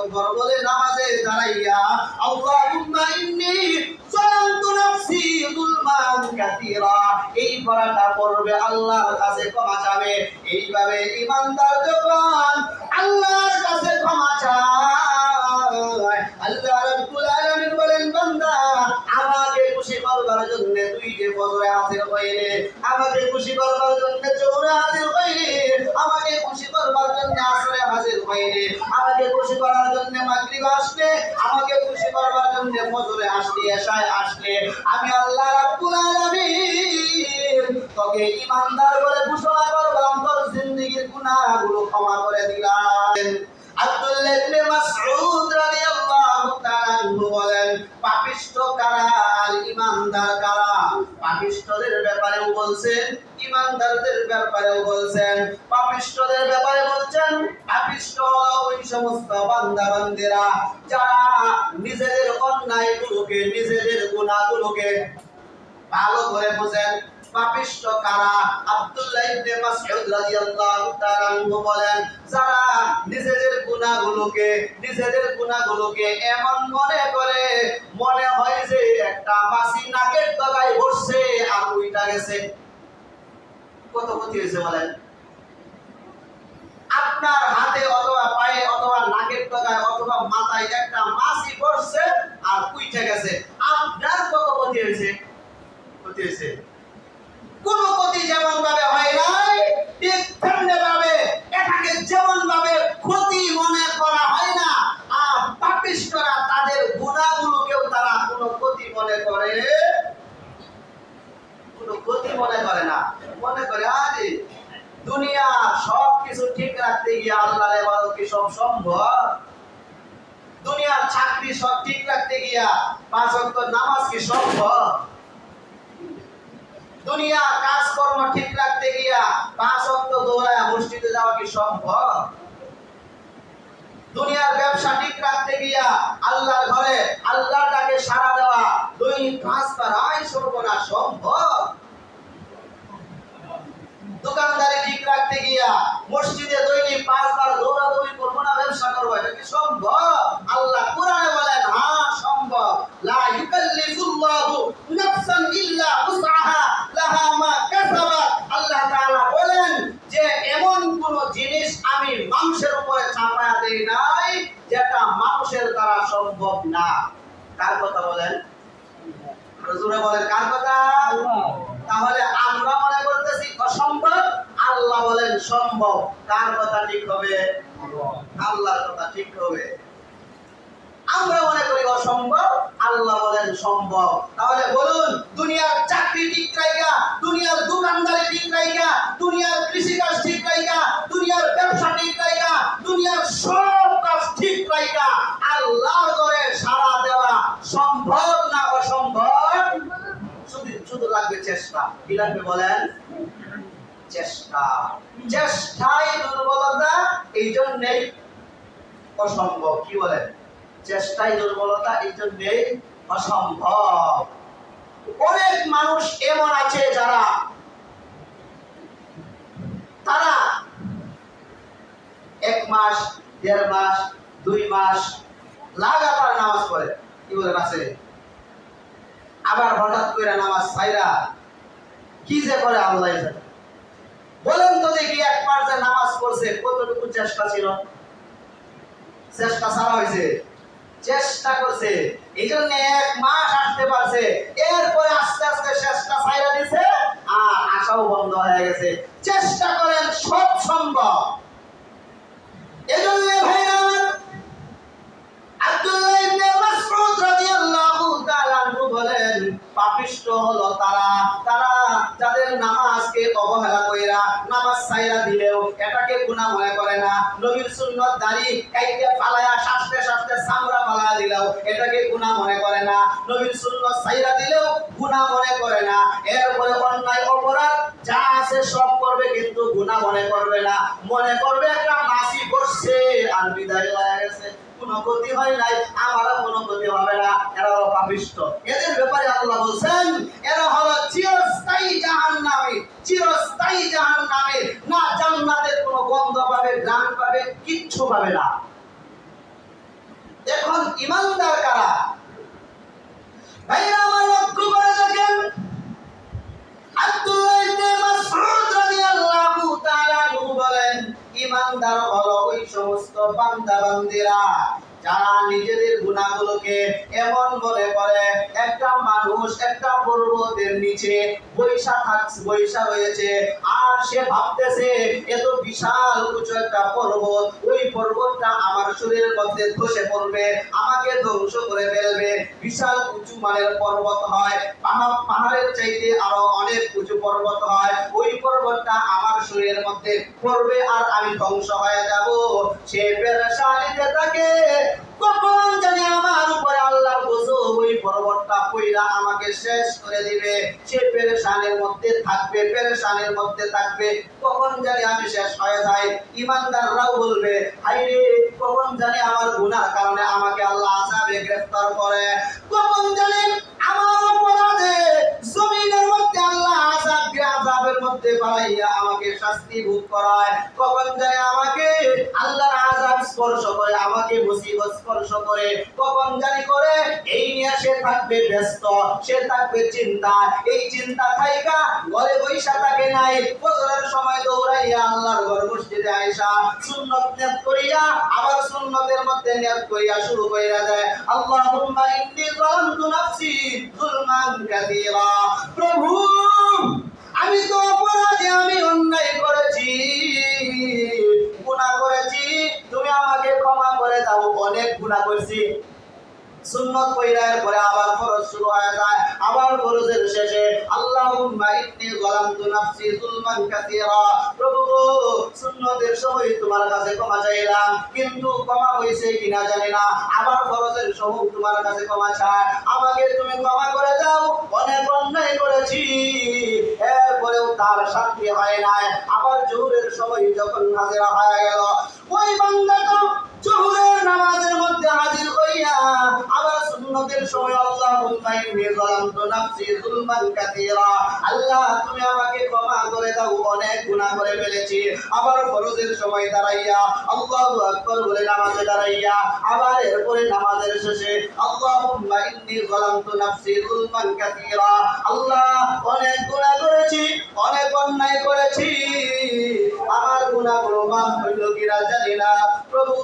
আকবার বলে নামাজে দাঁড়াইয়া আল্লাহুম্মা ইন্নী যালামতু নাফসি যুলমান কাসীরা এই পড়াটা পড়বে, আল্লাহর কাছে ক্ষমা চাবে। এইভাবে ঈমানদার যখন আল্লাহর কাছে ক্ষমা চায়, আল্লাহ রাব্বুল আলামিন বলেন, বান্দা আমাকে খুশি করবার জন্য তুই যে ফজরে হাজির হইলে, আমাকে খুশি করবার জন্য জোহরে হাজির হইলে, আমাকে খুশি করবার জন্য আসরে হাজির হইলে, আমাকে খুশি করার জন্য মাগরিব আসলে, আমাকে খুশি করবার জন্য ফজরে আসলে, এশায় আসলে, আমি আল্লাহ রাব্বুল আলামিন তোকে ঈমানদার বলে ঘোষণা করলাম, তোর জিন্দেগীর গুনাহগুলো ক্ষমা করে দিলাম। আব্দুল্লাহ ইবনে মাসউদ রাদিয়াল্লাহু তাআলা আনহু বলেন, পাপিষ্ঠ কারা আর ঈমানদার কারা? পাপিষ্ঠদের ব্যাপারেও বলছেন, ঈমানদারদের ব্যাপারেও বলছেন। পাপিষ্ঠদের ব্যাপারে বলছেন, পাপিষ্ঠ হলো ওই সমস্ত বান্দা বান্দিরা যারা নিজেদের অন্যায়গুলোকে, নিজেদের গুনাহগুলোকে ভালো করে বোঝেন। পাপিষ্ঠ কারা? আব্দুল্লাহ ইবনে মাসউদ রাদিয়াল্লাহু তাআলা আনহু বলেন, যারা নিজেদের গুনাহগুলোকে এমন মনে করে, মনে হয় যে একটা মাছি নাকের ডগায় বসছে আর উইটা গেছে। কত ক্ষতি হয়েছে বলেন? আপনার হাতে অথবা পায়ে অথবা নাকের ডগায় অথবা মাথায় একটা মাছি বসছে আর উইটা গেছে, আপনার কত ক্ষতি হয়েছে? ক্ষতি হয়েছে? কোন ক্ষতি যেমন ভাবে হয় নাই, ঠিক তেমনি ভাবে এটাকে যেমন ভাবে ক্ষতি মনে করা হয় না, আর পাপিষ্ঠরা তাদের গুনাহগুলোকেও তারা কোনো ক্ষতি মনে করে, কোনো ক্ষতি মনে করে না। মনে করে আরে দুনিয়া সব কিছু ঠিক রাখতে গিয়ে আল্লাহর ইবাদত কি সব সম্ভব? দুনিয়ার চাকরি সব ঠিক রাখতে গিয়া 5 ওয়াক্ত নামাজ কি সম্ভব? দুনিয়ার কাজকর্ম ঠিক রাখতে গিয়া 5 ওয়াক্ত দৌড়ায়া মসজিদে যাওয়া কি সম্ভব? দুনিয়ার ব্যবসা ঠিক রাখতে গিয়া আল্লাহর ঘরে আল্লাহর ডাকে সাড়া দেওয়া দৈনিক 5 বার আয় সর্বনা সম্ভব? দোকানদারি ঠিক রাখতে গিয়া মসজিদে দৈনিক 5 বার দৌড়াদৌড়ি করবো না, ব্যবসা করবো, এটা কি সম্ভব? আল্লাহ কোরআনে বলেন, হ্যাঁ সম্ভব। লা ইউকাল্লিফুল্লাহু নাফসান ইল্লা উসআহা লাহা মা কাসাবাত। আল্লাহ তাআলা বলেন যে এমন কোন জিনিস আমি মানুষের উপরে চাপায়া দেই নাই যেটা মানুষের দ্বারা সম্ভব না। কার কথা বলেন? রাসূলুল্লাহ বলেন কার কথা? তাহলে আমরা মনে করতেছি অসম্ভব, আল্লাহ বলেন সম্ভব। কার কথা ঠিক হবে? আল্লাহর কথা ঠিক হবে। আমরা মনে করি অসম্ভব, আল্লাহ বলেন সম্ভব। তাহলে বলুন, দুনিয়ার চাকরি ঠিক রাইখা, দুনিয়ার দোকানদারি ঠিক রাইখা, দুনিয়ার কৃষিকাজ ঠিক রাইখা, দুনিয়ার ব্যবসা ঠিক রাইখা, দুনিয়ার সব কাজ ঠিক রাইখা আল্লাহর ঘরে সাড়া দেওয়া সম্ভব না অসম্ভব? শুধু লাগবে চেষ্টা। কি লাগবে বলেন? চেষ্টা। চেষ্টাই দুর্বলতা, এই জন্যই অসম্ভব। কি বলেন? চেষ্টাই দুর্বলতা, এই জন্যই অসম্ভব। অনেক মানুষ এমন আছে যারা তারা 1 মাস 1.5 মাস 2 মাস লাগাতার নামাজ পড়ে। কি বলেন? আছে। আবার হঠাৎ করে নামাজ ছাইরা কি যে করে আল্লাহ জানে। বলেন তো দেখি, একবার যে নামাজ পড়ছে কতটুকু চেষ্টা ছিল? চেষ্টা ছাড়া হয়েছে? চেষ্টা করছে, এই জন্য 1 মাস আসতে পারছে। এরপরে আস্তে আস্তে চেষ্টা ছাইরা দিছে আর আশাও বন্ধ হয়ে গেছে। চেষ্টা করেন, সব সম্ভব। এজন্য ভাইরা আব্দুল্লাহ ইবনে মাসউদ রাদিয়াল্লাহু তাআলা আনহু বলেন, পাপিষ্ঠ হলো তারা যাদের নামাজকে অবহেলা কইরা নামাজ ছাইরা দিলেও এটাকে গুনাহ মনে করে না। নবীর সুন্নাত দাড়ি কাইতে ফালায়া শাস্তে শাস্তে চামড়া ফালায়া দিলেও এটাকে গুনাহ মনে করে না। নবীর সুন্নাত ছাইরা দিলেও গুনাহ মনে করে না। এরপরে অন্যায় অপরাধ যা আছে সব করবে, কিন্তু গুনাহ মনে করবে না। মনে করবে একটা মাছি বসছে আর বিদায় হয়ে গেছে, কোনো ক্ষতি হয় নাই, আমারও কোনো ক্ষতি হবে না। এরা হলো পাপিষ্ঠ। এদের ব্যাপারে আল্লাহ বলছেন, এরা হলো চিরস্থায়ী জাহান্নামী। চিরস্থায়ী জাহান্নামে, না জান্নাতের কোনো গন্ধ পাবে, ঘ্রাণ পাবে, কিচ্ছু পাবে না। ইমানদার কারা? ভাইরা আমার লক্ষ্য করে দেখেন, আব্দুল্লাহ ইবনে মাসউদ রাদিয়াল্লাহু তাআলা আনহু বলেন, ইমানদার হলো ওই সমস্ত বান্দা বান্দিরা যারা নিজেদের গুনাহগুলোকে এমন মনে করে একটা মানুষ একটা পর্বতের নিচে বৈশা রয়েছে, আর সে ভাবতেছে এত বিশাল উঁচু একটা পর্বত, ওই পর্বতটা আমার শরীরের মধ্যে ধসে পড়বে, আমাকে ধ্বংস করে ফেলবে। বিশাল উঁচু মানের পর্বত হয়, পাহাড়ের চাইতে আরো অনেক উঁচু পর্বত হয়, ওই পর্বতটা আমার শরীরের মধ্যে পড়বে আর আমি ধ্বংস হয়ে যাব। সে পেরেশানিতে থাকে, কখন জানি আমার উপরে আল্লাহর গজব ওই পর্বতটা পইরা আমাকে শেষ করে দিবে। সে পেরেশানির মধ্যে থাকবে, কখন জানি আমি শেষ হয়ে যাই। ইমানদাররাও বলবে, হায়রে কখন জানি আমার গুনাহর কারণে আমাকে আল্লাহ আযাবে গ্রেফতার করে, কখন জানি আমার অপরাধে জমিনের মধ্যে আল্লাহ আযাবের মধ্যে বাড়াইয়া আমাকে শাস্তি ভোগ করায়, কখন জানি আমাকে আল্লাহর আযাব স্পর্শ করে, আমাকে মুসিবত স্পর্শ করে, কখন জানি করে। এই নিয়ে সে থাকবে ব্যস্ত, সে থাকবে চিন্তা। এই চিন্তা থাইকা ঘরে বইসা থাকে নাই, ফজরের সময় দৌড়াইয়া আল্লাহর ঘর মসজিদে আইসা সুন্নত নিয়ত করিয়া আবার সুন্নতের মধ্যে নিয়ত করিয়া শুরু কইরা দেয়, আল্লাহুম্মা ইন্নী যালামতু নাফসি যুলমান কাসীরা। প্রভু আমি তো অপরাধী, আমি অন্যায় করেছি, গুনাহ করেছি, তুমি আমাকে ক্ষমা করে দাও, অনেক গুনাহ করেছি। সুন্নত পয়রার পরে আবার ফরজ শুরু হয়ে যায়, আবার ফরজের শেষে আল্লাহুম্মা ইন্নী যালামতু নাফসি যুলমান কাসীরা। প্রভু সুন্নতের সময় তোমার কাছে ক্ষমা চাইলাম, কিন্তু ক্ষমা হইছে কিনা জানি না, আবার ফরজের সময় তোমার কাছে ক্ষমা চাই, আমাকে তুমি ক্ষমা করে দাও, অনেক অন্যায় করেছি। এরপরেও তার শান্তি হয় নাই। আবার জোহরের সময় যখন হাজিরা হয়ে গেল, ওই বান্দাটা জোহরের নামাজের মধ্যে হাজির হইয়া আবার সুন্নতের সময় আল্লাহুম্মা ইন্নী যালামতু নাফসি যুলমান কাসীরা, আল্লাহ তুমি আমাকে ক্ষমা করে দাও, অনেক গুনাহ করে ফেলেছি। আবার ফরজের সময় দাঁড়াইয়া আল্লাহু আকবার বলে নামাজে দাঁড়াইয়া আবার এরপরে নামাজের শেষে আল্লাহুম্মা ইন্নী যালামতু নাফসি যুলমান কাসীরা, আল্লাহ অনেক গুনাহ করেছি, অনেক অন্যায় করেছি, আমার গুনাহগুলো মাফ হইল কিনা জানি না। প্রভু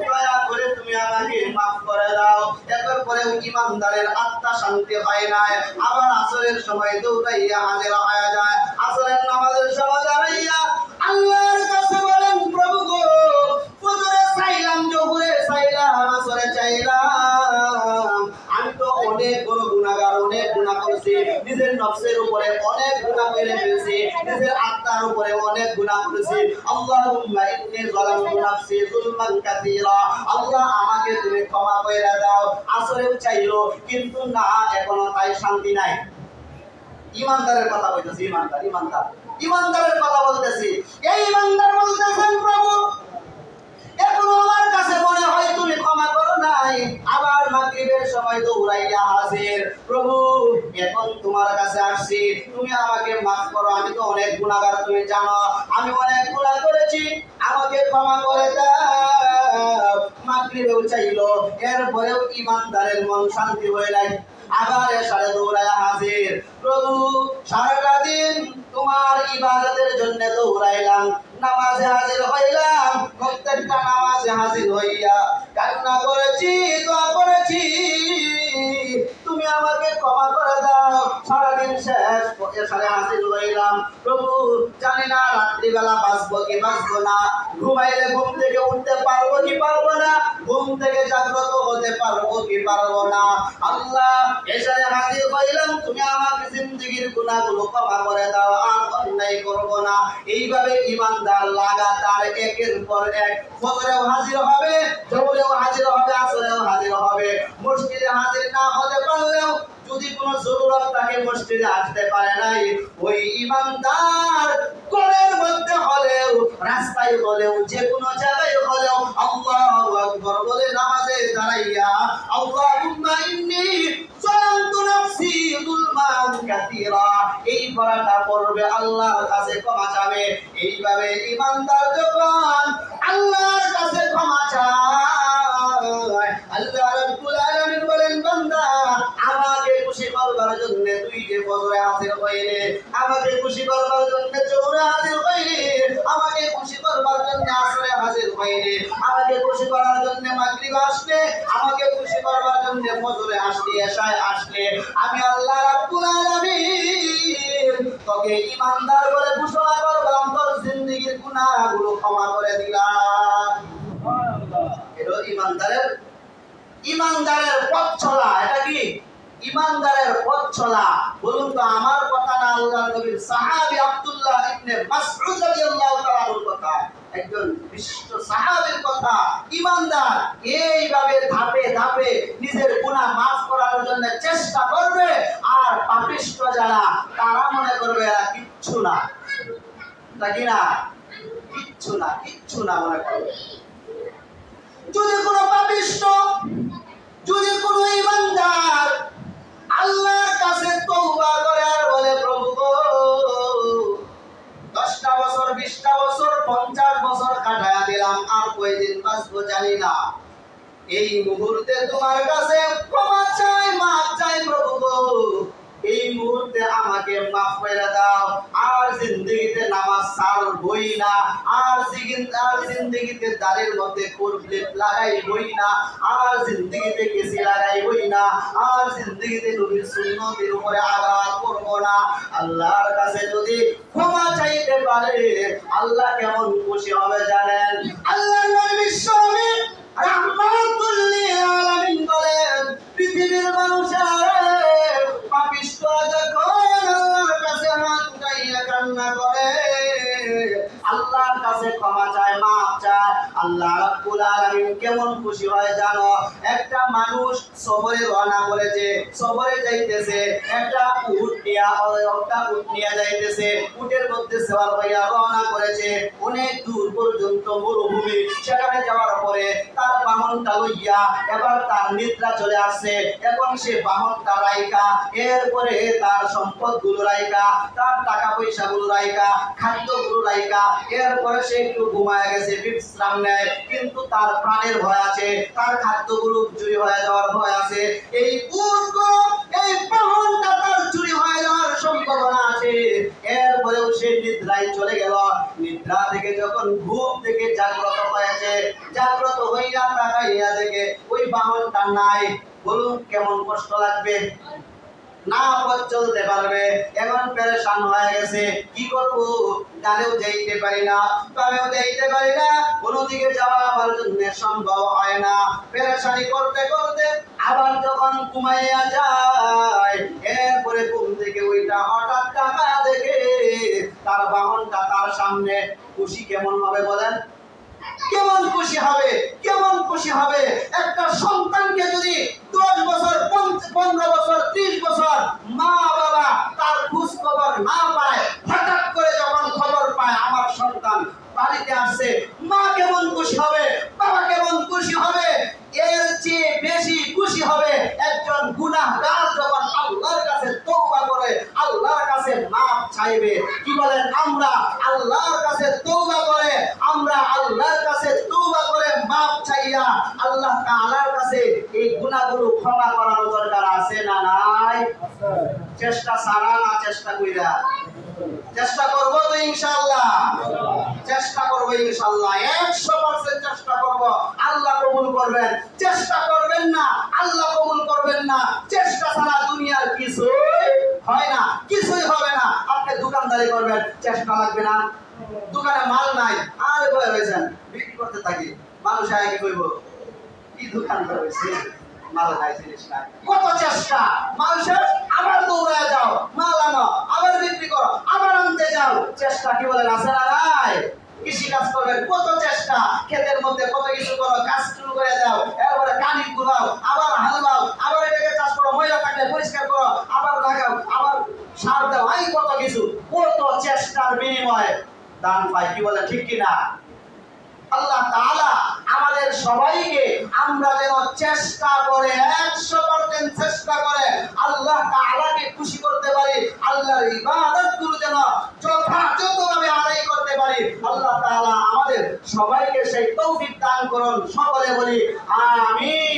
দয়া করে তুমি আমাকে মাফ করে দাও। এরপর পরেও ইমানদারের আত্মা শান্তি হয় না, আবার আসরের সময় দৌড়াইয়া হাজির হয়ে যায়, আসরের নামাজের সময় দাঁড়াইয়া আল্লাহর কাছে বলেন, প্রভু গো ফজরে চাইলাম, জোহরে চাইলাম, আসরে চাইলাম, আমি তো অনেক বড় গুনাহগার, অনেক গুনাহ করেছি, নিজের নফসের উপরে অনেক গুনাহ করে ফেলেছি, নিজের আত্মার উপরে অনেক গুনাহ করেছি। আল্লাহুম্মা ইন্নী যালামতু নাফসি যুলমান কাসীরা, আল্লাহ আমাকে তুমি ক্ষমা করে দাও। আসরেও চাইলো, কিন্তু না, এখনো তাই শান্তি নাই। ইমানদারের কথা বলতেছি, ইমানদারের কথা বলতেছি। এই ইমানদার বলতেছেন, প্রভু এখন আমার কাছে মনে হয় তুমি ক্ষমা করো নাই, আবার মাগরিবের সময় দৌড়াইয়া হাজির, প্রভু এখন তোমার কাছে আসছি, তুমি আমাকে মাফ করো, আমি তো অনেক গুনাহগার, তুমি জানো আমি অনেক গুনাহ করেছি, আমাকে ক্ষমা করে দাও। মাগরিবেও চাইলো, এরপরেও ইমানদারের মন শান্তি হয়ে নাই, আবার এসারে দৌড়ায় হাজির, প্রভু সারাটা দিন তোমার ইবাদতের জন্য দৌড়াইলাম, নামাজে হাজির হইলাম, প্রত্যেকটা নামাজে হাজির হইয়া কান্না করেছি, দোয়া করেছি, তুমি আমাকে ক্ষমা করে দাও। সারাদিন শেষ এসারে হাজির হইলাম, প্রভু জানি না রাত্রিবেলা বাঁচবো কি বাঁচবো না, ঘুমাইলে ঘুম থেকে উঠতে পারবো কি পারবো না, ঘুম থেকে জাগ্রত হতে পারবো কি পারবো না। আল্লাহ এসারে হাজির হইলাম, তুমি আমাকে জিন্দেগির গুনাহগুলো ক্ষমা করে দাও, আর অন্যায় করবো না। এইভাবে ইমানদার লাগাতার একের পর এক ফজরেও হাজির হবে, জোহরেও হাজির হবে, আসরেও হাজির হবে। মসজিদে হাজির না হতে পারলেও যদি কোনো জরুরত থাকে মসজিদে আসতে পারে নাই, ওই ইমানদার ঘরের মধ্যে হলেও, রাস্তায় হলেও, যে কোনো জায়গায় হলেও আল্লাহু আকবার বলে নামাজে দাঁড়াইয়া আল্লাহুম্মা ইন্নী যালামতু নাফসি যুলমান কাসীরা, এই পড়াটা পড়বে, আল্লাহর কাছে ক্ষমা চাবে। এইভাবে ইমানদার যখন আল্লাহর কাছে ক্ষমা চায়, খুশি করবার জন্য জোহরে হাজির হইনি, আমাকে খুশি করবার জন্য আসরে হাজির হইনি, আমাকে খুশি করার জন্য মাগরিব আসলে, আমাকে খুশি করবার জন্য ফজরে আসলে, এশায় আসলে, আমি আল্লাহ রাব্বুল আলামিন তোকে ঈমানদার বলে ঘোষণা করলাম, তোর জিন্দেগীর গুনাহগুলো ক্ষমা করে দিলাম। সুবহানাল্লাহ। এটা ইমানদারের পথ চলা। এটা কি ইমানদারের পথ চলা? বলুন তো, আমার কথা না আল্লাহর নবীর সাহাবী আব্দুল্লাহ ইবনে মাসউদ রাদিয়াল্লাহু তাআলার কথা, একজন বিশিষ্ট সাহাবীর কথা। ইমানদার এইভাবে ধাপে ধাপে নিজের গুনাহ মাফ করার জন্য চেষ্টা করবে, আর পাপিষ্ঠ যারা তারা মনে করবে এরা কিচ্ছু না, নাকি না, কিচ্ছু না মনে করবে। যদি কোনো পাপিষ্ঠ, যদি কোনো ইমানদার আল্লাহর কাছে তওবা করে আর বলে, প্রভু গো 10টা বছর 20টা বছর 50 বছর কাটায়া দিলাম, আর কয়দিন বাঁচবো জানি না, এই মুহূর্তে তোমার কাছে ক্ষমা চাই, মাফ চাই প্রভু গো, এই মুহূর্তে আমাকে মাফ করে দাও, আর জিন্দেগিতে নামাজ ছাড়বই না, আর জিন্দেগিতে দাড়ির মধ্যে কুরক্লিপ লাগাইবই না, আর জিন্দেগিতে কেসি লাগাইবই না, আর জিন্দেগিতে নবীর সুন্নতের উপরে আঘাত করব না। আল্লাহর কাছে যদি ক্ষমা চাইতে পারে, আল্লাহ কেমন খুশি হবে জানেন? আল্লাহর নবী বিশ্বনবী রাহমাতুল লিল আলামিন বলেন, পৃথিবীর মানুষেরা পাপিষ্ঠ যখন আল্লাহর কাছে হাত উঠাইয়া কান্না করে, আল্লাহর কাছে ক্ষমা চায়, মাফ চায়, আল্লাহ রাব্বুল আলামিন কেমন খুশি হয় জানো? একটা মানুষ সফরে রওনা করেছে, সফরে যাইতেছে, একটা উট নিয়ে যাইতেছে, উটের মধ্যে সওয়ার হইয়া রওনা করেছে, অনেক দূর পর্যন্ত মরুভূমি। সেখানে যাওয়ার পরে তার বাহনটা লইয়া এবার তার নিদ্রা চলে আসছে। এখন সে বাহনটা রাইকা, এরপরে তার সম্পদগুলো রাইকা, তার টাকা পয়সাগুলো রাইকা, খাদ্যগুলো রাইকা, এরপরে সে একটু ঘুমায় গেছে, বিশ্রাম নেয়, কিন্তু তার প্রাণের ভয় আছে, তার খাদ্যগুলো চুরি হয়ে যাওয়ার ভয় আছে, এই উটগুলো, এই বাহনটা তার চুরি হয়ে যাওয়ার সম্ভাবনা আছে। এরপরেও সে নিদ্রায় চলে গেল। নিদ্রা থেকে যখন ঘুম থেকে জাগ্রত হয়েছে, জাগ্রত হইয়া তাকাইয়া দেখে ওই বাহনটা নাই। বলুন কেমন কষ্ট লাগবে? না পথ চলতে পারবে, এখন পেরেশান হয়ে গেছে, কি করব? ডানেও যাইতে পারি না, বামেও যাইতে পারি না, কোনো দিকে যাওয়া আমার জন্য সম্ভব হয় না। পেরেশানি করতে করতে আবার যখন ঘুমাইয়া যায়, এরপরে ঘুম থেকে ওইটা হঠাৎ তাকায়া দেখে তার বাহনটা তার সামনে। খুশি কেমন হবে বলেন? কেমন খুশি হবে? কেমন খুশি হবে? একটা সন্তানকে যদি 10 বছর 15 বছর 30 বছর মা বাবা তার খোঁজ খবর না পায়, হঠাৎ করে যখন খবর পায় আমার সন্তান বাড়িতে আসছে, মা কেমন খুশি হবে? বাবা কেমন খুশি হবে? এর চেয়ে বেশি খুশি হবে একজন গুনাহগার যখন আল্লাহর কাছে তওবা করে, আল্লাহর কাছে মাফ চাইবে। কি বলেন? আমরা আল্লাহর কাছে তওবা করে, আমরা আল্লাহর কাছে তওবা করে মাফ চাইয়া আল্লাহ তাআলার কাছে এই গুনাহগুলো ক্ষমা করার দরকার আছে না নাই? চেষ্টা ছাড়া না, চেষ্টা কইরা চেষ্টা করব তো ইনশাআল্লাহ, চেষ্টা করব ইনশাআল্লাহ, 100% চেষ্টা করব, আল্লাহ কবুল করবেন। চেষ্টা করবেন না, আল্লাহ কবুল করবেন না। চেষ্টা ছাড়া দুনিয়ার কিছুই হয় না, কিছুই হবে না। আপনি দোকানদারি করবেন, চেষ্টা লাগবে না? দোকানে মাল নাই, আর বয়ে রয়েছেন, বিক্রি করতে থাকি, মানুষ আগে কইব কি দোকান করেছে, মাল নাই, জিনিস নাই। কত চেষ্টা, মাল শেষ, আবার দৌড়ায় যাও, মাল আনো, আবার বিক্রি করো, আবার আনতে যাও। চেষ্টা কি বলেন আছে না নাই? কৃষি কাজ করবেন, কত চেষ্টা, ক্ষেতের মধ্যে কত কিছু করো, কাজ শুরু করে দাও, এরপরে কানি ঘুরাও, আবার হাল দাও, আবার এটাকে চাষ করো, ময়লা থাকলে পরিষ্কার করো, আবার লাগাও, আবার সার দাও, এই কত কিছু। কত চেষ্টার বিনিময়ে দান পাই। কি বলে ঠিক কিনা? আল্লাহ তাআলা আমাদের সবাইকে আমরা যেন চেষ্টা করে 100% চেষ্টা করে আল্লাহ তাআলাকে খুশি করতে পারি, আল্লাহর ইবাদতগুলো যেন যথাযথভাবে আদায় করতে পারি। আল্লাহ তাআলা আমাদের সবাইকে সেই তৌফিক দান করুন। সকলে বলি আমিন।